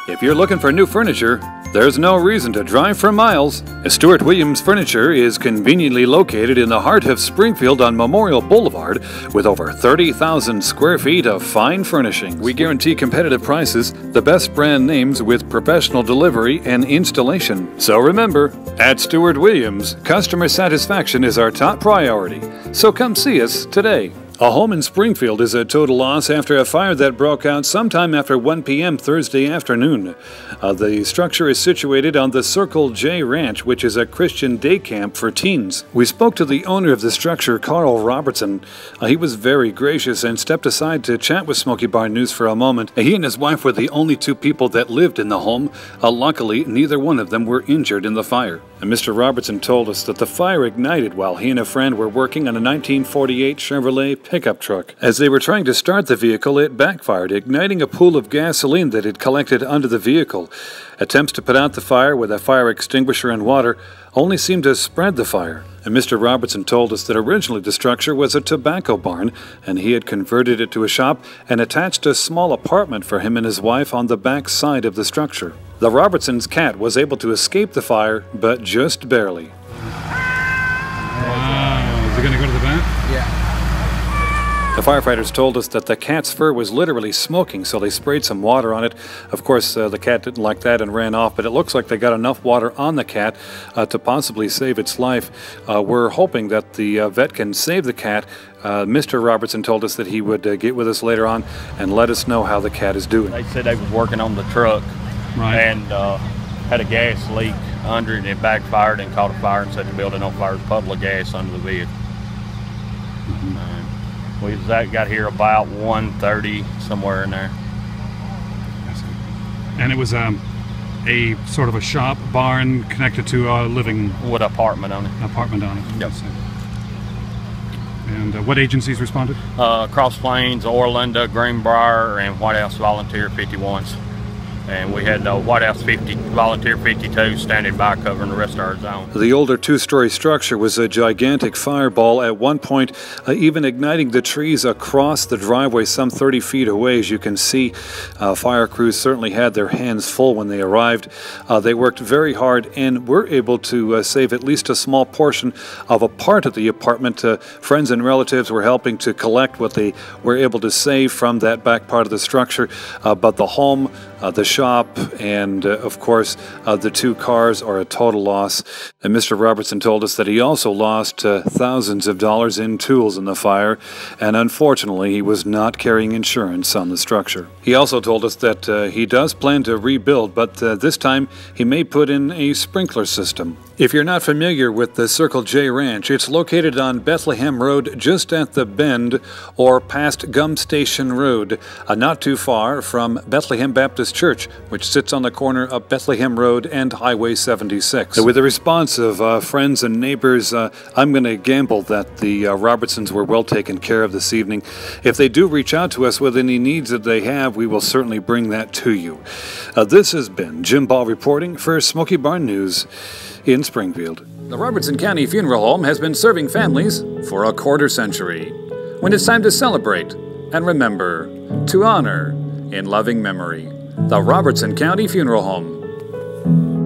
If you're looking for new furniture, there's no reason to drive for miles. Stuart Williams Furniture is conveniently located in the heart of Springfield on Memorial Boulevard with over 30,000 square feet of fine furnishing. We guarantee competitive prices, the best brand names with professional delivery and installation. So remember, at Stuart Williams, customer satisfaction is our top priority. So come see us today. A home in Springfield is a total loss after a fire that broke out sometime after 1 p.m. Thursday afternoon. The structure is situated on the Circle J Ranch, which is a Christian day camp for teens. We spoke to the owner of the structure, Carl Robertson. He was very gracious and stepped aside to chat with Smokey Barn News for a moment. He and his wife were the only two people that lived in the home. Luckily, neither one of them were injured in the fire. And Mr. Robertson told us that the fire ignited while he and a friend were working on a 1948 Chevrolet pickup truck. As they were trying to start the vehicle, it backfired, igniting a pool of gasoline that had collected under the vehicle. Attempts to put out the fire with a fire extinguisher and water only seemed to spread the fire. And Mr. Robertson told us that originally the structure was a tobacco barn, and he had converted it to a shop and attached a small apartment for him and his wife on the back side of the structure. The Robertsons' cat was able to escape the fire, but just barely. Wow, is it going to go to the vent? Yeah. The firefighters told us that the cat's fur was literally smoking, so they sprayed some water on it. Of course, the cat didn't like that and ran off, but it looks like they got enough water on the cat to possibly save its life. We're hoping that the vet can save the cat. Mr. Robertson told us that he would get with us later on and let us know how the cat is doing. They said they was working on the truck, Right. and had a gas leak under it, and it backfired and caught a fire and set the building on fire. There's a puddle of gas under the vehicle. We got here about 1:30, somewhere in there. And it was a sort of a shop barn connected to a living With an apartment on it. apartment on it. Yep. And what agencies responded? Cross Plains, Orlinda, Greenbrier, and White House Volunteer 51s. And we had White House Volunteer 52 standing by covering the rest of our zone. The older two-story structure was a gigantic fireball, at one point even igniting the trees across the driveway some 30 feet away. As you can see, fire crews certainly had their hands full when they arrived. They worked very hard and were able to save at least a small portion of a part of the apartment. Friends and relatives were helping to collect what they were able to save from that back part of the structure, but the home, the shop, and of course the two cars are a total loss. And Mr. Robertson told us that he also lost thousands of dollars in tools in the fire, and unfortunately he was not carrying insurance on the structure. He also told us that he does plan to rebuild, but this time he may put in a sprinkler system. If you're not familiar with the Circle J Ranch, it's located on Bethlehem Road just at the bend or past Gum Station Road, not too far from Bethlehem Baptist Church, which sits on the corner of Bethlehem Road and Highway 76. So with the response of friends and neighbors, I'm going to gamble that the Robertsons were well taken care of this evening. If they do reach out to us with any needs that they have, we will certainly bring that to you. This has been Jim Ball reporting for Smokey Barn News in Springfield. The Robertson County Funeral Home has been serving families for a quarter century. When it's time to celebrate and remember, to honor in loving memory, the Robertson County Funeral Home.